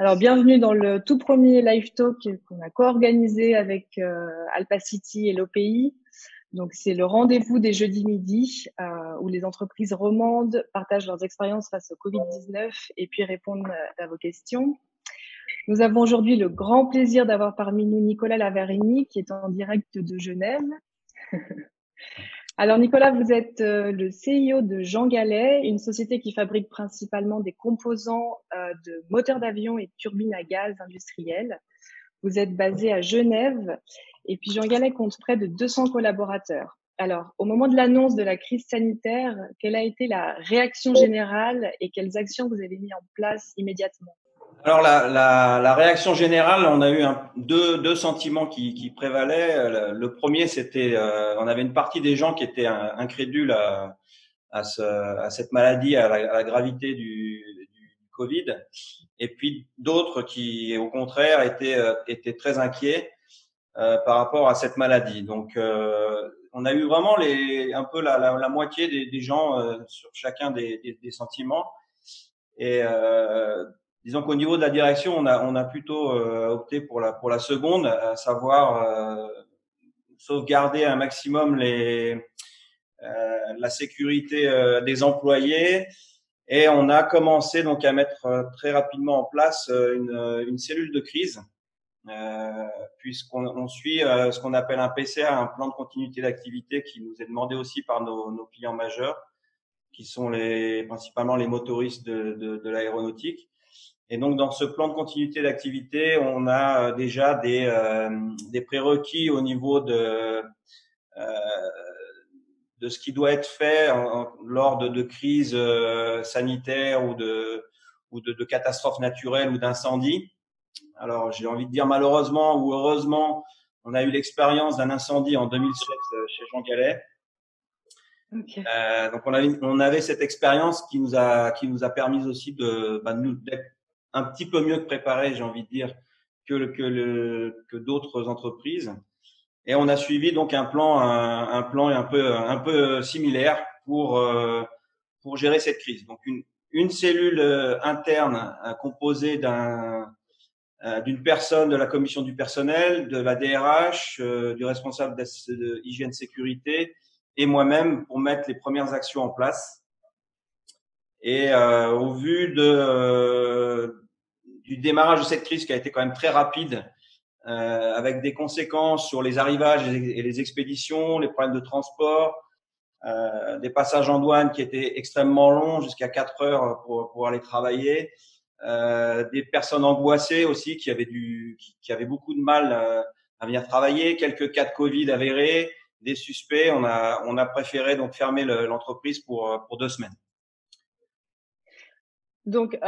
Alors, bienvenue dans le tout premier live talk qu'on a co-organisé avec Alpacity et l'OPI. Donc, c'est le rendez-vous des jeudis midi où les entreprises romandes partagent leurs expériences face au Covid-19 et puis répondent à vos questions. Nous avons aujourd'hui le grand plaisir d'avoir parmi nous Nicolas Lavarini qui est en direct de Genève. Alors Nicolas, vous êtes le CIO de Jean Gallet, une société qui fabrique principalement des composants de moteurs d'avion et de turbines à gaz industrielles. Vous êtes basé à Genève et puis Jean Gallet compte près de 200 collaborateurs. Alors, au moment de l'annonce de la crise sanitaire, quelle a été la réaction générale et quelles actions vous avez mis en place immédiatement? Alors la réaction générale, on a eu deux sentiments qui prévalaient. Le premier, c'était on avait une partie des gens qui étaient incrédules à cette maladie, à la gravité du Covid, et puis d'autres qui, au contraire, étaient très inquiets par rapport à cette maladie. Donc on a eu vraiment un peu la moitié des gens sur chacun des sentiments. Et disons qu'au niveau de la direction, on a plutôt opté pour la seconde, à savoir sauvegarder un maximum la sécurité des employés. Et on a commencé donc à mettre très rapidement en place une cellule de crise, puisqu'on suit ce qu'on appelle un PCA, un plan de continuité d'activité, qui nous est demandé aussi par nos clients majeurs, qui sont principalement les motoristes de l'aéronautique. Et donc, dans ce plan de continuité d'activité, on a déjà des prérequis au niveau de ce qui doit être fait lors de crises sanitaires ou de catastrophes naturelles ou d'incendies. Alors, j'ai envie de dire malheureusement ou heureusement, on a eu l'expérience d'un incendie en 2007 chez Jean Gallet. Okay. Donc, on avait cette expérience qui nous a permis aussi d'être un petit peu mieux préparés, j'ai envie de dire, que d'autres entreprises. Et on a suivi donc un plan un peu similaire pour gérer cette crise. Donc une cellule interne composée d'une personne de la commission du personnel, de la DRH, du responsable de hygiène sécurité et moi-même pour mettre les premières actions en place. Et au vu du démarrage de cette crise qui a été quand même très rapide, avec des conséquences sur les arrivages et les expéditions, les problèmes de transport, des passages en douane qui étaient extrêmement longs, jusqu'à 4 heures pour aller travailler, des personnes angoissées aussi qui avaient beaucoup de mal à venir travailler, quelques cas de Covid avérés, des suspects. On a préféré donc fermer l'entreprise pour 2 semaines. Donc,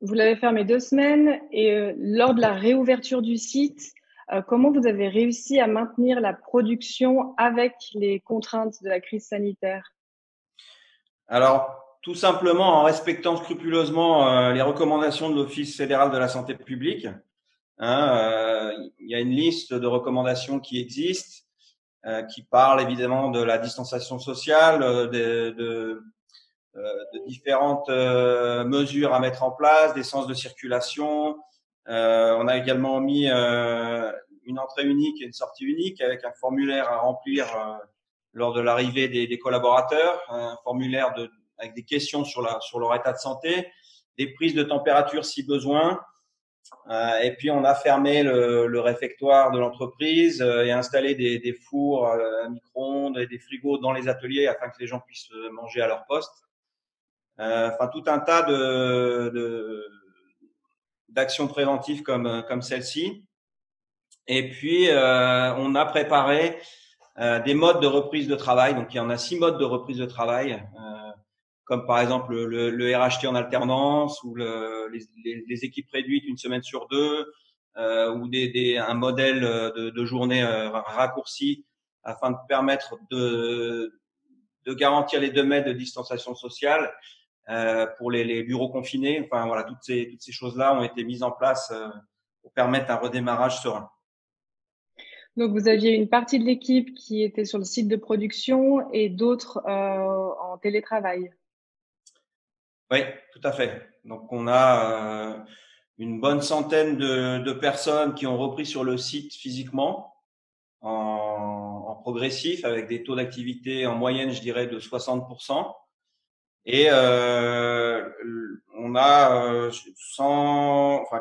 vous l'avez fermé 2 semaines et lors de la réouverture du site, comment vous avez réussi à maintenir la production avec les contraintes de la crise sanitaire? Alors, tout simplement en respectant scrupuleusement les recommandations de l'Office fédéral de la santé publique. Il y a une liste de recommandations qui existe, qui parle évidemment de la distanciation sociale, de différentes mesures à mettre en place, des sens de circulation. On a également mis une entrée unique et une sortie unique avec un formulaire à remplir lors de l'arrivée des collaborateurs, un formulaire avec des questions sur leur état de santé, des prises de température si besoin. Et puis on a fermé le réfectoire de l'entreprise et installé des fours à micro-ondes et des frigos dans les ateliers afin que les gens puissent manger à leur poste. Enfin, tout un tas d'actions préventives comme celle-ci. Et puis on a préparé des modes de reprise de travail. Donc il y en a 6 modes de reprise de travail, comme par exemple le RHT en alternance ou les équipes réduites une semaine sur 2, ou un modèle de journée raccourcie afin de permettre de garantir les 2 mètres de distanciation sociale pour les bureaux confinés. Enfin voilà, toutes ces choses-là ont été mises en place pour permettre un redémarrage serein. Donc, vous aviez une partie de l'équipe qui était sur le site de production et d'autres en télétravail. Oui, tout à fait. Donc on a une bonne centaine de personnes qui ont repris sur le site physiquement en progressif avec des taux d'activité en moyenne, je dirais, de 60%. Et on a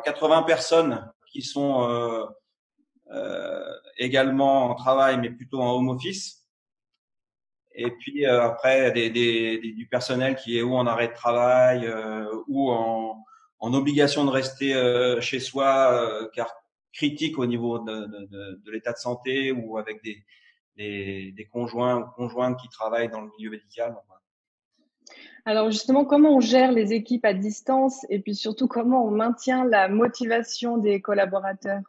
80 personnes qui sont également en travail, mais plutôt en home office. Et puis après, du personnel qui est ou en arrêt de travail ou en obligation de rester chez soi, car critique au niveau de l'état de santé ou avec des conjoints ou conjointes qui travaillent dans le milieu médical. Alors justement, comment on gère les équipes à distance et puis surtout comment on maintient la motivation des collaborateurs?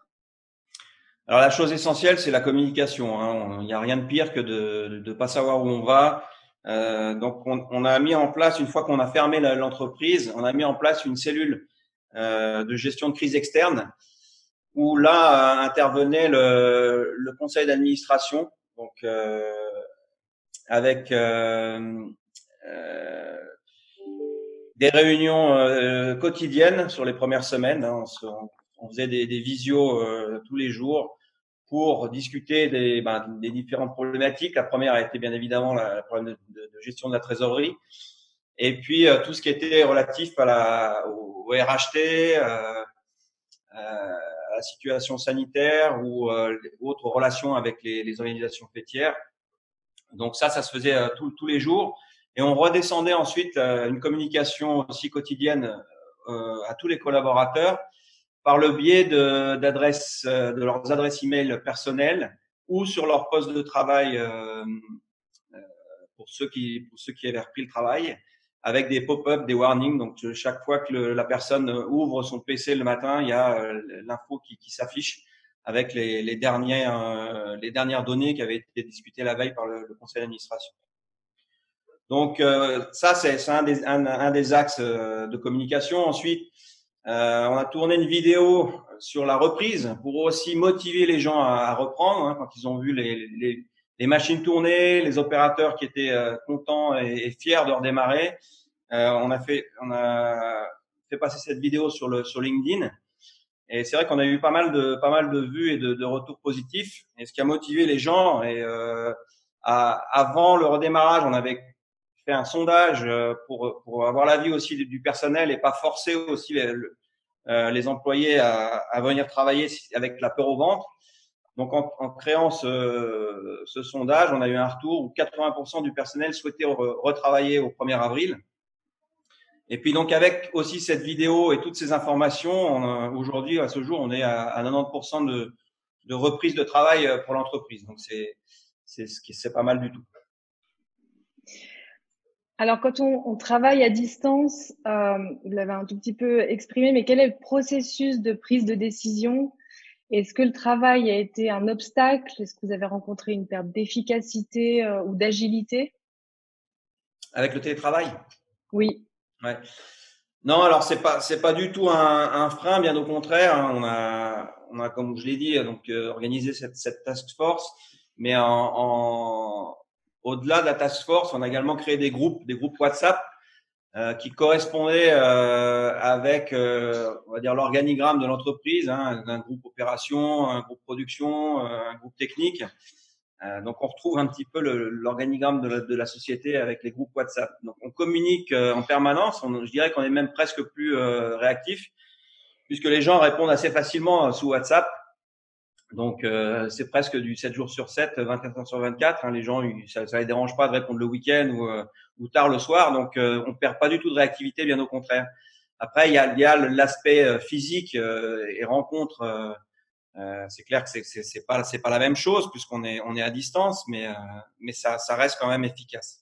Alors la chose essentielle, c'est la communication, hein. Il n'y a rien de pire que de ne pas savoir où on va. Donc on a mis en place, une fois qu'on a fermé l'entreprise, on a mis en place une cellule de gestion de crise externe où là intervenait le conseil d'administration, donc avec euh, des réunions quotidiennes sur les premières semaines, hein. On faisait des visios tous les jours pour discuter des différentes problématiques. La première a été bien évidemment le problème de gestion de la trésorerie. Et puis tout ce qui était relatif au RHT, à la situation sanitaire ou autres relations avec les organisations fêtières. Donc ça se faisait tous les jours. Et on redescendait ensuite une communication aussi quotidienne à tous les collaborateurs par le biais de leurs adresses email personnelles ou sur leur poste de travail pour ceux qui avaient repris le travail, avec des pop-up, des warnings. Donc chaque fois que la personne ouvre son PC le matin, il y a l'info qui s'affiche avec les dernières données qui avaient été discutées la veille par le conseil d'administration. Donc ça, c'est un des axes de communication. Ensuite, on a tourné une vidéo sur la reprise pour aussi motiver les gens à reprendre, hein, quand ils ont vu les machines tourner, les opérateurs qui étaient contents et fiers de redémarrer. On a fait passer cette vidéo sur LinkedIn. Et c'est vrai qu'on a eu pas mal de vues et de retours positifs. Et ce qui a motivé les gens, et avant le redémarrage, on avait fait un sondage pour avoir l'avis aussi du personnel et pas forcer aussi les employés à venir travailler avec la peur au ventre. Donc en créant ce sondage, on a eu un retour où 80% du personnel souhaitait retravailler au 1er avril. Et puis donc avec aussi cette vidéo et toutes ces informations, aujourd'hui à ce jour, on est à 90% de reprise de travail pour l'entreprise. Donc c'est pas mal du tout. Alors, quand on travaille à distance, vous l'avez un tout petit peu exprimé, mais quel est le processus de prise de décision? Est-ce que le travail a été un obstacle? Est-ce que vous avez rencontré une perte d'efficacité ou d'agilité? Avec le télétravail? Oui. Ouais. Non, alors c'est pas du tout un frein, bien au contraire, hein. On a comme je l'ai dit donc organisé cette task force, mais au-delà de la task force, on a également créé des groupes WhatsApp qui correspondaient avec on va dire l'organigramme de l'entreprise, hein, un groupe opération, un groupe production, un groupe technique. Donc on retrouve un petit peu l'organigramme de la société avec les groupes WhatsApp. Donc on communique en permanence. Je dirais qu'on est même presque plus réactif puisque les gens répondent assez facilement sous WhatsApp. Donc c'est presque du 7 jours sur 7, 24 heures sur 24. Hein. Les gens, ça les dérange pas de répondre le week-end ou tard le soir. Donc on perd pas du tout de réactivité, bien au contraire. Après il y a l'aspect physique et rencontre. C'est clair que c'est pas la même chose puisqu'on est à distance, mais ça reste quand même efficace.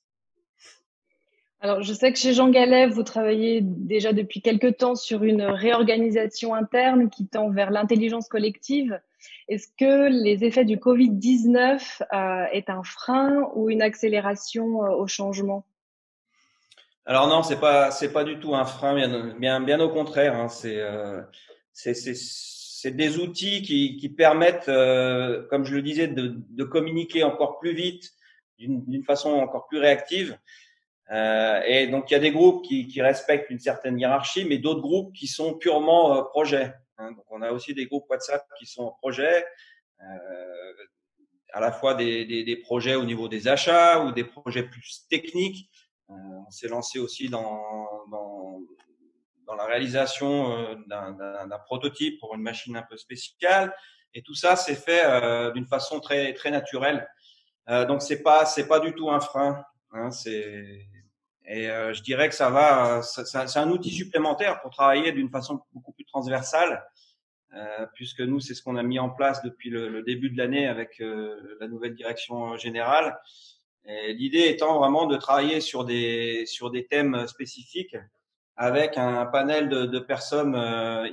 Alors, je sais que chez Jean Gallet, vous travaillez déjà depuis quelque temps sur une réorganisation interne qui tend vers l'intelligence collective. Est-ce que les effets du Covid-19 est un frein ou une accélération au changement? Alors non, c'est pas du tout un frein, bien au contraire, hein. C'est des outils qui permettent, comme je le disais, de communiquer encore plus vite, d'une façon encore plus réactive. Et donc, il y a des groupes qui respectent une certaine hiérarchie, mais d'autres groupes qui sont purement projet. Hein. Donc, on a aussi des groupes WhatsApp qui sont projet, à la fois des projets au niveau des achats ou des projets plus techniques. On s'est lancé aussi dans la réalisation d'un prototype pour une machine un peu spéciale. Et tout ça, c'est fait d'une façon très, très naturelle. Donc, c'est pas du tout un frein. Hein, je dirais que c'est un outil supplémentaire pour travailler d'une façon beaucoup plus transversale, puisque nous, c'est ce qu'on a mis en place depuis le début de l'année avec la nouvelle direction générale. L'idée étant vraiment de travailler sur des thèmes spécifiques avec un panel de personnes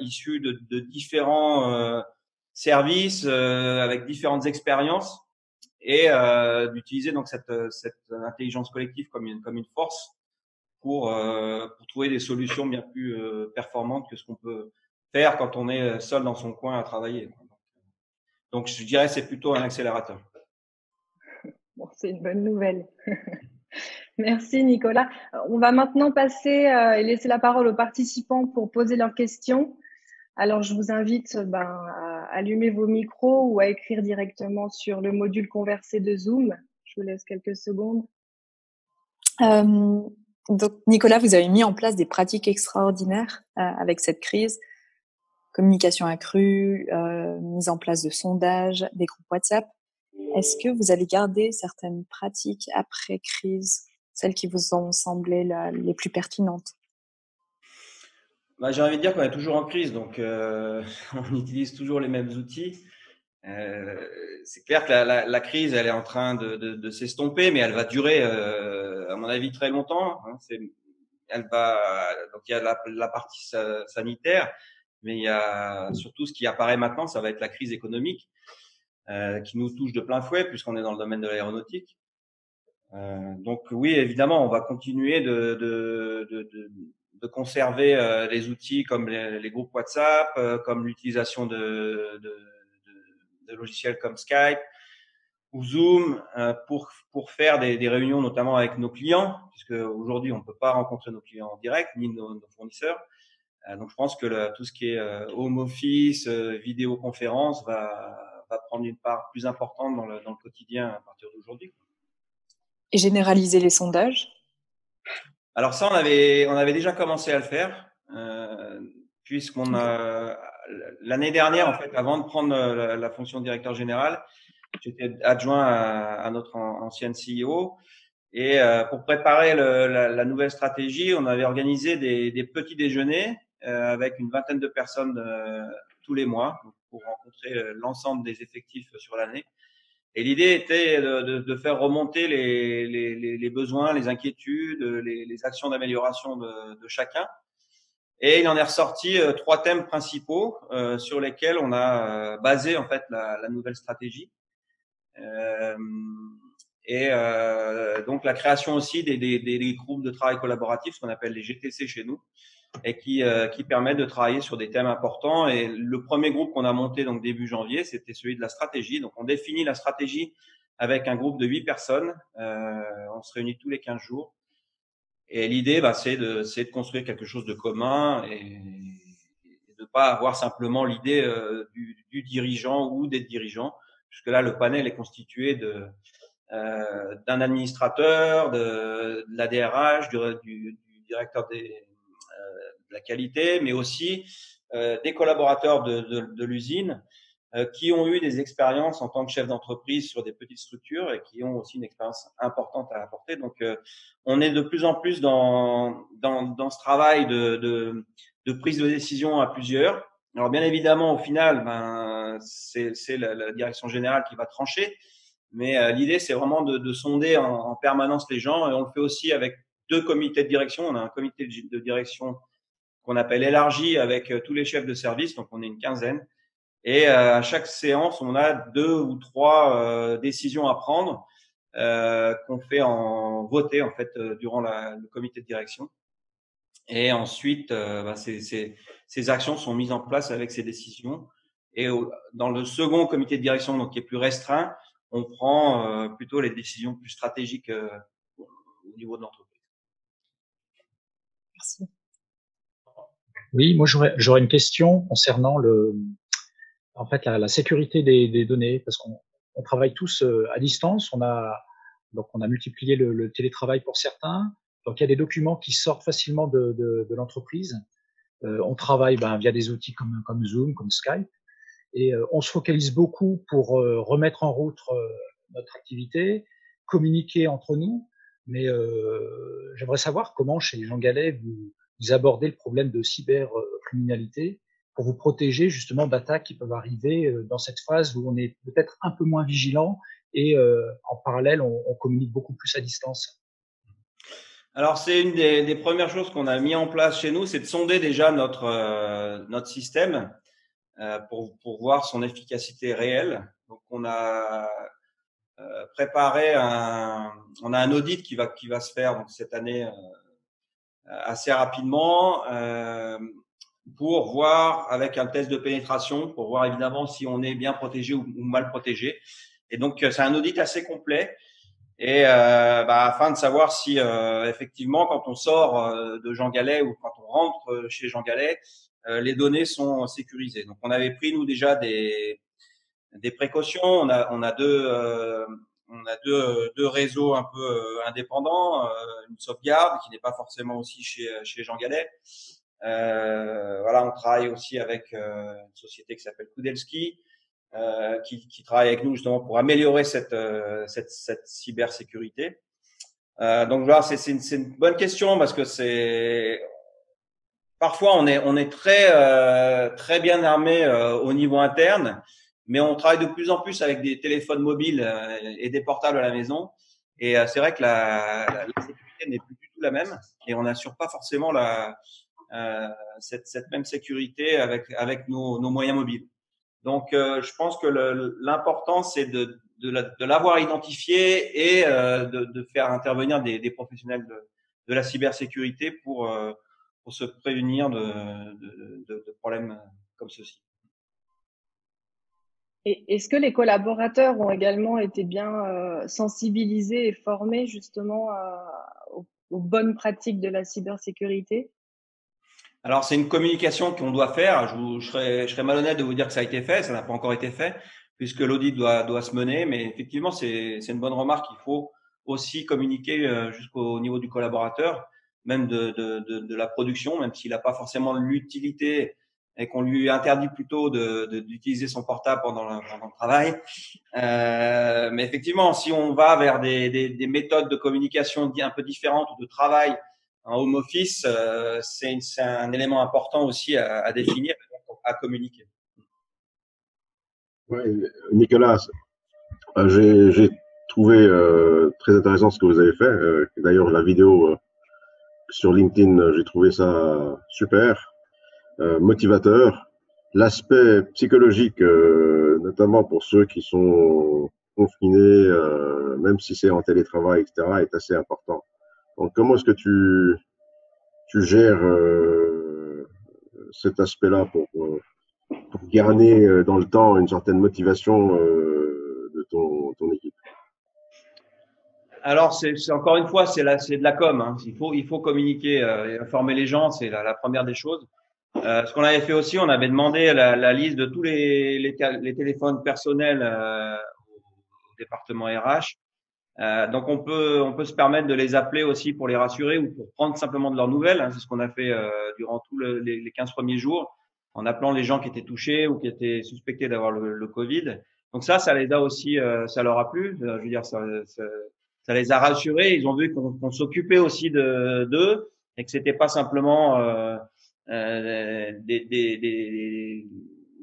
issues de différents services, avec différentes expériences, et d'utiliser donc cette intelligence collective comme une force pour trouver des solutions bien plus performantes que ce qu'on peut faire quand on est seul dans son coin à travailler. Donc, je dirais que c'est plutôt un accélérateur. Bon, c'est une bonne nouvelle. Merci Nicolas. On va maintenant passer et laisser la parole aux participants pour poser leurs questions. Alors, je vous invite à allumer vos micros ou à écrire directement sur le module conversé de Zoom. Je vous laisse quelques secondes. Donc, Nicolas, vous avez mis en place des pratiques extraordinaires avec cette crise. Communication accrue, mise en place de sondages, des groupes WhatsApp. Est-ce que vous allez garder certaines pratiques après crise, celles qui vous ont semblé les plus pertinentes? J'ai envie de dire qu'on est toujours en crise, donc on utilise toujours les mêmes outils. C'est clair que la crise, elle est en train de s'estomper, mais elle va durer, à mon avis, très longtemps. Hein. Donc il y a la partie sanitaire, mais il y a surtout ce qui apparaît maintenant, ça va être la crise économique qui nous touche de plein fouet puisqu'on est dans le domaine de l'aéronautique. Donc oui, évidemment, on va continuer de conserver les outils comme les groupes WhatsApp, comme l'utilisation de logiciels comme Skype ou Zoom pour faire des réunions notamment avec nos clients, puisque aujourd'hui on ne peut pas rencontrer nos clients en direct ni nos fournisseurs. Donc je pense que tout ce qui est home office, vidéoconférence va prendre une part plus importante dans le quotidien à partir d'aujourd'hui. Et généraliser les sondages? Alors ça, on avait déjà commencé à le faire, puisqu'on a l'année dernière, en fait, avant de prendre la fonction de directeur général, j'étais adjoint à notre ancienne CEO. Et pour préparer la nouvelle stratégie, on avait organisé des petits déjeuners avec une vingtaine de personnes tous les mois pour rencontrer l'ensemble des effectifs sur l'année. Et l'idée était de faire remonter les besoins, les inquiétudes, les actions d'amélioration de chacun. Et il en est ressorti 3 thèmes principaux sur lesquels on a basé en fait la nouvelle stratégie. Donc la création aussi des groupes de travail collaboratifs, ce qu'on appelle les GTC chez nous, et qui permettent de travailler sur des thèmes importants. Et le premier groupe qu'on a monté donc début janvier, c'était celui de la stratégie. Donc on définit la stratégie avec un groupe de 8 personnes. On se réunit tous les 15 jours. Et l'idée, c'est de construire quelque chose de commun et de ne pas avoir simplement l'idée du dirigeant ou des dirigeants, puisque là, le panel est constitué d'un administrateur, de la DRH, du directeur de la qualité, mais aussi des collaborateurs de l'usine qui ont eu des expériences en tant que chef d'entreprise sur des petites structures et qui ont aussi une expérience importante à apporter. Donc, on est de plus en plus dans ce travail de prise de décision à plusieurs. Alors, bien évidemment, au final, c'est la direction générale qui va trancher. Mais l'idée, c'est vraiment de sonder en permanence les gens. Et on le fait aussi avec 2 comités de direction. On a un comité de direction qu'on appelle élargi avec tous les chefs de service. Donc, on est une quinzaine. Et à chaque séance, on a 2 ou 3 décisions à prendre qu'on fait voter en fait durant le comité de direction. Et ensuite, ces actions sont mises en place avec ces décisions. Et dans le second comité de direction, donc qui est plus restreint, on prend plutôt les décisions plus stratégiques au niveau de l'entreprise. Merci. Oui, moi j'aurais une question concernant en fait la sécurité des données, parce qu'on travaille tous à distance. On a multiplié le télétravail pour certains. Donc il y a des documents qui sortent facilement de l'entreprise. On travaille via des outils comme Zoom, comme Skype, et on se focalise beaucoup pour remettre en route notre activité, communiquer entre nous. Mais j'aimerais savoir comment, chez Jean Gallet, vous abordez le problème de cybercriminalité pour vous protéger justement d'attaques qui peuvent arriver dans cette phase où on est peut-être un peu moins vigilant et en parallèle, on communique beaucoup plus à distance. Alors, c'est une des premières choses qu'on a mis en place chez nous, c'est de sonder déjà notre système pour voir son efficacité réelle. Donc, on a préparé on a un audit qui va se faire donc cette année assez rapidement pour voir avec un test de pénétration, pour voir évidemment si on est bien protégé ou mal protégé. Et donc, c'est un audit assez complet. Et afin de savoir si effectivement, quand on sort de Jean Gallet ou quand on rentre chez Jean Gallet, les données sont sécurisées. Donc, on avait pris nous déjà des précautions. On a deux réseaux un peu indépendants, une sauvegarde qui n'est pas forcément aussi chez Jean Gallet. Voilà, on travaille aussi avec une société qui s'appelle Kudelski. Qui travaille avec nous justement pour améliorer cette cybersécurité. Donc voilà, c'est une bonne question parce que parfois on est très bien armé au niveau interne, mais on travaille de plus en plus avec des téléphones mobiles et des portables à la maison. Et c'est vrai que la sécurité n'est plus du tout la même et on n'assure pas forcément cette même sécurité avec nos moyens mobiles. Donc, je pense que l'important, c'est de l'avoir identifié et de faire intervenir des professionnels de la cybersécurité pour se prévenir de problèmes comme ceci. Et est-ce que les collaborateurs ont également été bien sensibilisés et formés justement aux bonnes pratiques de la cybersécurité? Alors, c'est une communication qu'on doit faire. Je serais malhonnête de vous dire que ça a été fait. Ça n'a pas encore été fait puisque l'audit doit se mener. Mais effectivement, c'est une bonne remarque. Il faut aussi communiquer jusqu'au niveau du collaborateur, même de la production, même s'il n'a pas forcément l'utilité et qu'on lui interdit plutôt d'utiliser son portable pendant le travail. Mais effectivement, si on va vers des méthodes de communication un peu différentes ou de travail en home office, c'est un élément important aussi à définir, à communiquer. Ouais, Nicolas, j'ai trouvé très intéressant ce que vous avez fait. D'ailleurs, la vidéo sur LinkedIn, j'ai trouvé ça super, motivateur. L'aspect psychologique, notamment pour ceux qui sont confinés, même si c'est en télétravail, etc., est assez important. Donc, comment est-ce que tu gères cet aspect-là pour garder dans le temps une certaine motivation de ton équipe? Alors, c'est encore une fois, c'est de la com. Hein. Il faut communiquer et informer les gens, c'est la première des choses. Ce qu'on avait fait aussi, on avait demandé la liste de tous les téléphones personnels au département RH. Donc on peut se permettre de les appeler aussi pour les rassurer ou pour prendre simplement de leurs nouvelles. Hein. C'est ce qu'on a fait durant tous les 15 premiers jours, en appelant les gens qui étaient touchés ou qui étaient suspectés d'avoir le Covid. Donc ça les a aussi, ça leur a plu. Je veux dire, ça les a rassurés. Ils ont vu qu'on s'occupait aussi d'eux et que c'était pas simplement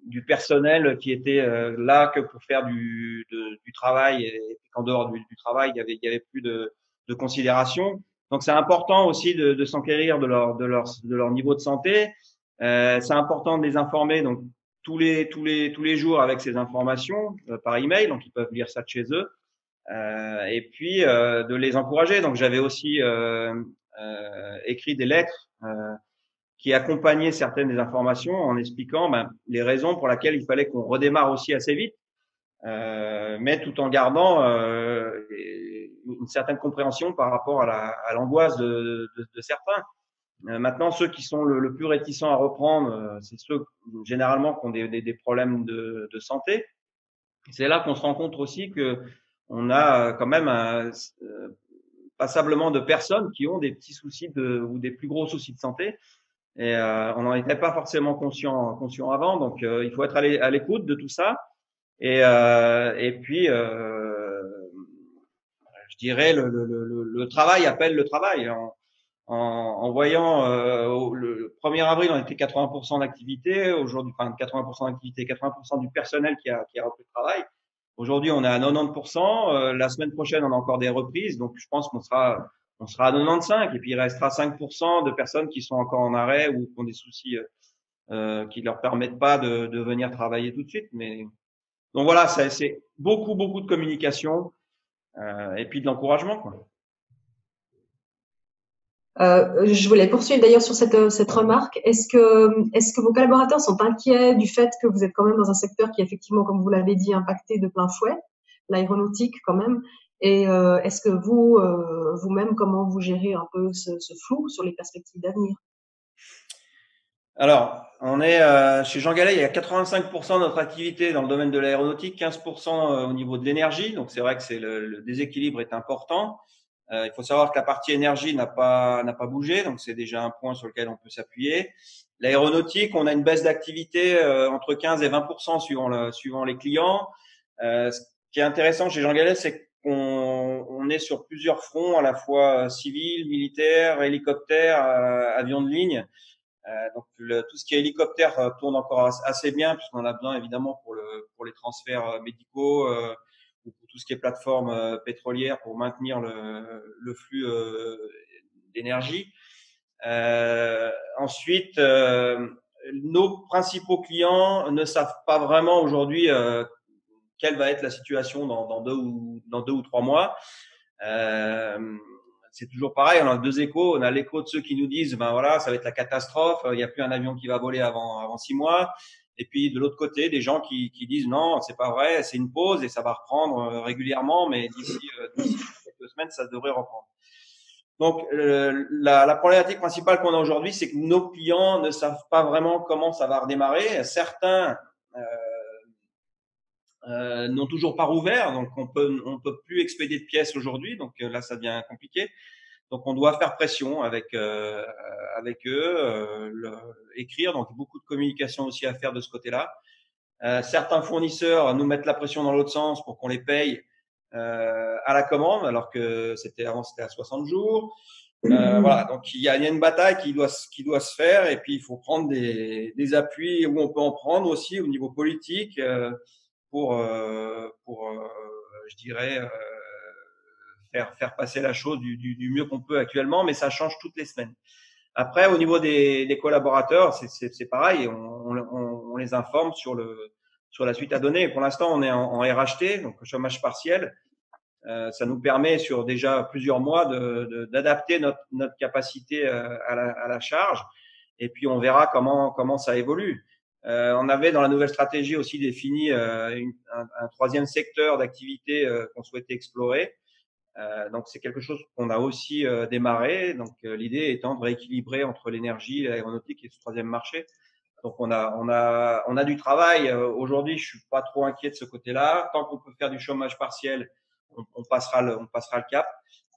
du personnel qui était là que pour faire du travail et qu'en dehors du travail il y avait plus de considération. Donc c'est important aussi de s'enquérir de leur niveau de santé. C'est important de les informer donc tous les jours avec ces informations par email, donc ils peuvent lire ça de chez eux. Et puis de les encourager. Donc j'avais aussi écrit des lettres qui accompagnait certaines des informations en expliquant les raisons pour lesquelles il fallait qu'on redémarre aussi assez vite, mais tout en gardant une certaine compréhension par rapport à l'angoisse de certains. Maintenant, ceux qui sont le plus réticents à reprendre, c'est ceux généralement qui ont des problèmes de santé. C'est là qu'on se rend compte aussi que on a quand même passablement de personnes qui ont des petits soucis ou des plus gros soucis de santé. Et on n'en était pas forcément conscient avant. Donc, il faut être à l'écoute de tout ça. Et puis, je dirais, le travail appelle le travail. En voyant le 1er avril, on était 80% d'activité. Aujourd'hui, enfin 80% d'activité, 80% du personnel qui a repris le travail. Aujourd'hui, on est à 90%. La semaine prochaine, on a encore des reprises. Donc, je pense qu'on sera à 95. Et puis, il restera 5% de personnes qui sont encore en arrêt ou qui ont des soucis qui leur permettent pas de venir travailler tout de suite. Mais donc voilà, c'est beaucoup de communication et puis de l'encouragement, quoi. Je voulais poursuivre d'ailleurs sur cette remarque. Est-ce que vos collaborateurs sont inquiets du fait que vous êtes quand même dans un secteur qui est effectivement, comme vous l'avez dit, impacté de plein fouet, l'aéronautique quand même? Et est-ce que vous-même, comment vous gérez un peu ce flou sur les perspectives d'avenir? Alors, on est chez Jean Gallet, il y a 85% de notre activité dans le domaine de l'aéronautique, 15% au niveau de l'énergie. Donc, c'est vrai que le déséquilibre est important. Il faut savoir que la partie énergie n'a pas bougé, donc c'est déjà un point sur lequel on peut s'appuyer. L'aéronautique, on a une baisse d'activité entre 15 et 20% suivant les clients. Ce qui est intéressant chez Jean Gallet, c'est qu'on est sur plusieurs fronts, à la fois civil, militaire, hélicoptère, avions de ligne. Donc tout ce qui est hélicoptère tourne encore assez bien puisqu'on en a besoin évidemment pour les transferts médicaux ou pour tout ce qui est plateforme pétrolière pour maintenir le flux d'énergie. Ensuite, nos principaux clients ne savent pas vraiment aujourd'hui quelle va être la situation dans 2 ou 3 mois. C'est toujours pareil, on a 2 échos. On a l'écho de ceux qui nous disent, ben voilà, ça va être la catastrophe, il n'y a plus un avion qui va voler avant 6 mois. Et puis de l'autre côté, des gens qui disent non, c'est pas vrai, c'est une pause et ça va reprendre régulièrement, mais d'ici quelques semaines, ça devrait reprendre. Donc la problématique principale qu'on a aujourd'hui, c'est que nos clients ne savent pas vraiment comment ça va redémarrer. Certains n'ont toujours pas rouvert, donc on peut plus expédier de pièces aujourd'hui, donc là ça devient compliqué. Donc on doit faire pression avec eux, écrire, donc beaucoup de communication aussi à faire de ce côté-là. Certains fournisseurs nous mettent la pression dans l'autre sens pour qu'on les paye à la commande, alors que avant c'était à 60 jours. Voilà, donc il y a une bataille qui doit se faire, et puis il faut prendre des appuis où on peut en prendre aussi au niveau politique pour je dirais faire passer la chose du mieux qu'on peut actuellement, mais ça change toutes les semaines. Après, au niveau des collaborateurs, c'est pareil, on les informe sur la suite à donner. Pour l'instant, on est en RHT, donc chômage partiel. Ça nous permet sur déjà plusieurs mois d'adapter notre capacité à la charge, et puis on verra comment ça évolue. On avait dans la nouvelle stratégie aussi défini un troisième secteur d'activité qu'on souhaitait explorer. Donc c'est quelque chose qu'on a aussi démarré. Donc l'idée étant de rééquilibrer entre l'énergie, l'aéronautique et ce troisième marché. Donc on a du travail. Aujourd'hui, je suis pas trop inquiet de ce côté-là. Tant qu'on peut faire du chômage partiel, on passera le cap.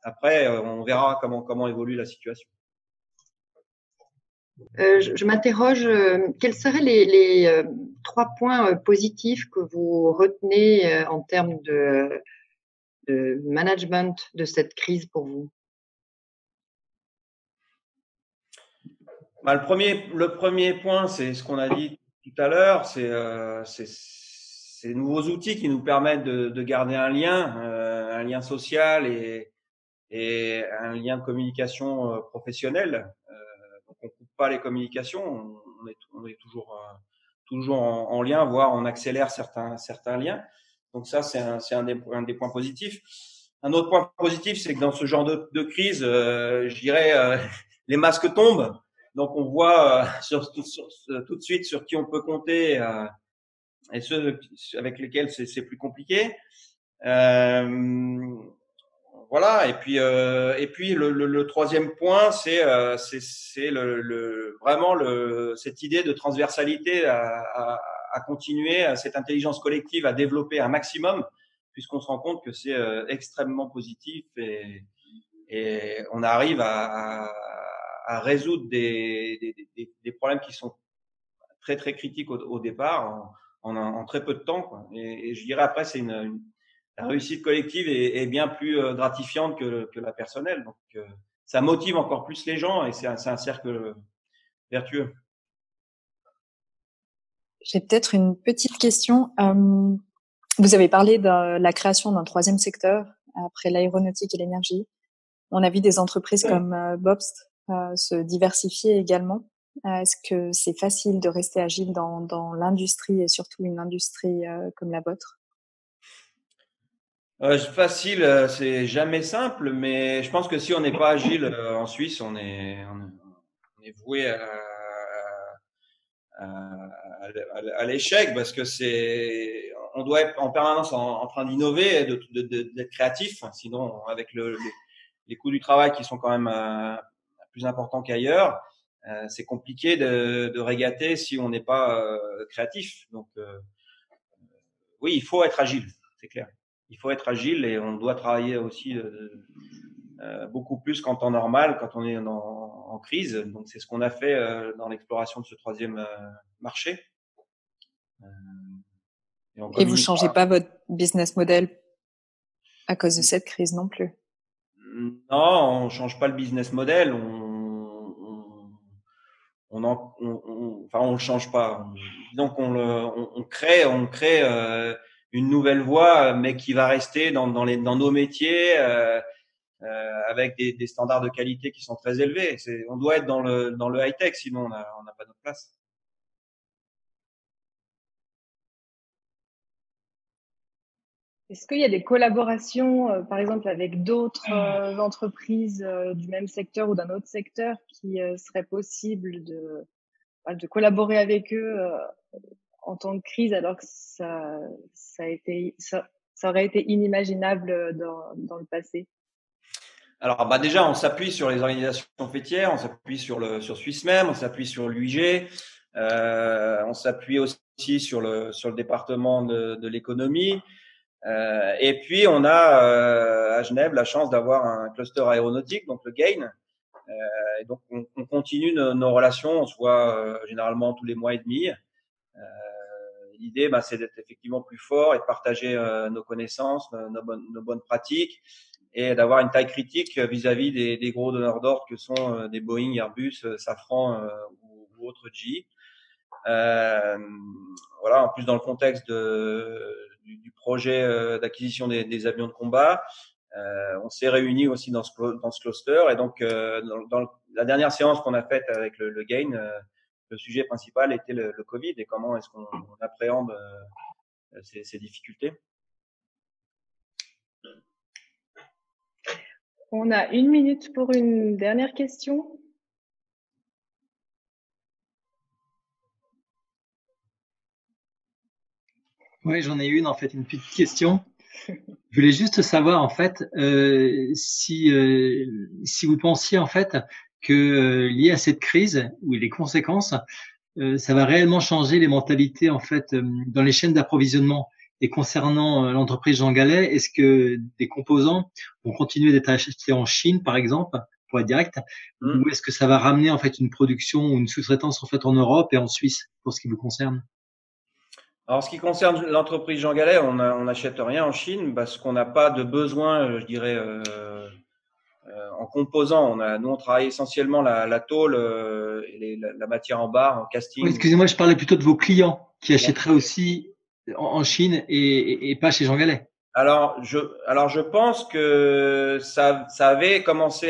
Après, on verra comment évolue la situation. Je m'interroge, quels seraient les 3 points positifs que vous retenez en termes de management de cette crise pour vous? Le premier point, c'est ce qu'on a dit tout à l'heure, c'est ces nouveaux outils qui nous permettent de garder un lien social et un lien de communication professionnel. Donc on coupe pas les communications, on est toujours en lien, voire on accélère certains liens. Donc ça, c'est un des points positifs. Un autre point positif, c'est que dans ce genre de crise, je dirais, les masques tombent. Donc on voit tout de suite sur qui on peut compter et ceux avec lesquels c'est plus compliqué. Voilà, Voilà, et puis le troisième point, c'est vraiment cette idée de transversalité à continuer, cette intelligence collective à développer un maximum, puisqu'on se rend compte que c'est extrêmement positif et on arrive à résoudre des problèmes qui sont très très critiques au départ en très peu de temps, quoi. Et je dirais après, la réussite collective est bien plus gratifiante que la personnelle. Donc, ça motive encore plus les gens et c'est un cercle vertueux. J'ai peut-être une petite question. Vous avez parlé de la création d'un troisième secteur après l'aéronautique et l'énergie. On a vu des entreprises comme Bobst se diversifier également. Est-ce que c'est facile de rester agile dans l'industrie et surtout une industrie comme la vôtre? Facile, c'est jamais simple, mais je pense que si on n'est pas agile en Suisse, on est voué à l'échec parce que on doit être en permanence en train d'innover et d'être créatif. Sinon, avec les coûts du travail qui sont quand même plus importants qu'ailleurs, c'est compliqué de régater si on n'est pas créatif. Donc, oui, il faut être agile, c'est clair. Il faut être agile et on doit travailler aussi beaucoup plus qu'en temps normal, quand on est en crise. Donc, c'est ce qu'on a fait dans l'exploration de ce troisième marché. Et vous changez pas votre business model à cause de cette crise non plus? Non, on change pas le business model. Enfin, on le change pas. Donc, on crée une nouvelle voie, mais qui va rester dans nos métiers, avec des standards de qualité qui sont très élevés. On doit être dans le high tech, sinon on n'a pas notre place. Est-ce qu'il y a des collaborations, par exemple, avec d'autres entreprises du même secteur ou d'un autre secteur qui serait possible de collaborer avec eux en temps de crise alors que ça aurait été inimaginable dans le passé? Alors, déjà, on s'appuie sur les organisations fêtières, on s'appuie sur Swissmem, on s'appuie sur l'UIG, on s'appuie aussi sur le département de l'économie. Et puis, on a à Genève la chance d'avoir un cluster aéronautique, donc le GAIN. Et donc, on continue nos relations, on se voit généralement tous les mois et demi. L'idée, c'est d'être effectivement plus fort et de partager nos connaissances, nos bonnes pratiques et d'avoir une taille critique vis-à-vis des gros donneurs d'ordre que sont des Boeing, Airbus, Safran ou autres GE. Voilà, en plus dans le contexte du projet d'acquisition des avions de combat, on s'est réunis aussi dans ce cluster et donc dans la dernière séance qu'on a faite avec le GAIN, le sujet principal était le Covid et comment est-ce qu'on appréhende ces difficultés. On a 1 minute pour une dernière question. Oui, j'en ai une, en fait, une petite question. Je voulais juste savoir, en fait, si vous pensiez, en fait, que lié à cette crise ou les conséquences, ça va réellement changer les mentalités, en fait, dans les chaînes d'approvisionnement. Et concernant l'entreprise Jean Gallet, est-ce que des composants vont continuer d'être achetés en Chine, par exemple, pour être direct, ou est-ce que ça va ramener, en fait, une production ou une sous-traitance, en fait, en Europe et en Suisse, pour ce qui vous concerne? Alors, ce qui concerne l'entreprise Jean Gallet, on n'achète rien en Chine parce qu'on n'a pas de besoin, je dirais, en composants. Nous, on travaille essentiellement la tôle et la matière en barre, en casting. Oui, excusez-moi, je parlais plutôt de vos clients qui achèteraient aussi en Chine et pas chez Jean Gallet. Alors, je pense que ça avait commencé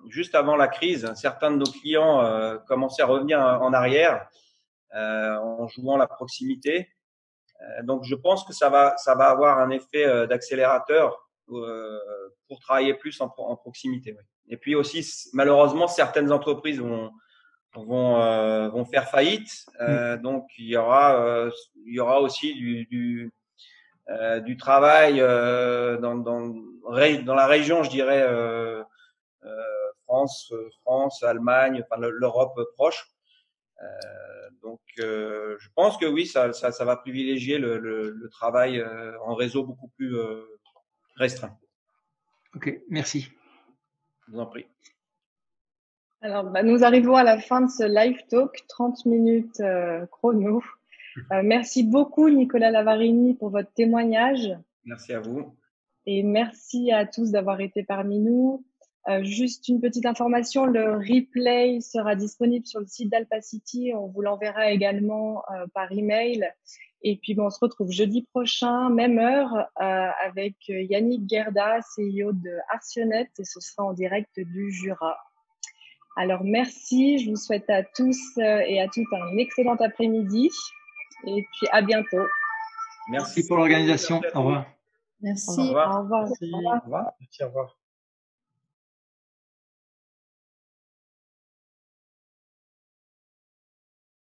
juste avant la crise. Certains de nos clients commençaient à revenir en arrière. En jouant la proximité. Donc, je pense que ça va avoir un effet d'accélérateur pour travailler plus en proximité. Oui. Et puis aussi, malheureusement, certaines entreprises vont faire faillite. Donc, il y aura aussi du travail dans dans la région, je dirais France, Allemagne, enfin l'Europe proche. Donc, je pense que oui, ça va privilégier le travail en réseau beaucoup plus restreint. Ok, merci. Je vous en prie. Alors, nous arrivons à la fin de ce live talk, 30 minutes chrono. Merci beaucoup, Nicolas Lavarini, pour votre témoignage. Merci à vous. Et merci à tous d'avoir été parmi nous. Juste une petite information, le replay sera disponible sur le site d'Alpacity. On vous l'enverra également par email. Et puis, on se retrouve jeudi prochain, même heure, avec Yannick Gerda, CEO de Arsionet, et ce sera en direct du Jura. Alors, merci. Je vous souhaite à tous et à toutes un excellent après-midi. Et puis, à bientôt. Merci pour l'organisation. Au revoir. Merci. Au revoir. Merci. Au revoir. Merci, au revoir.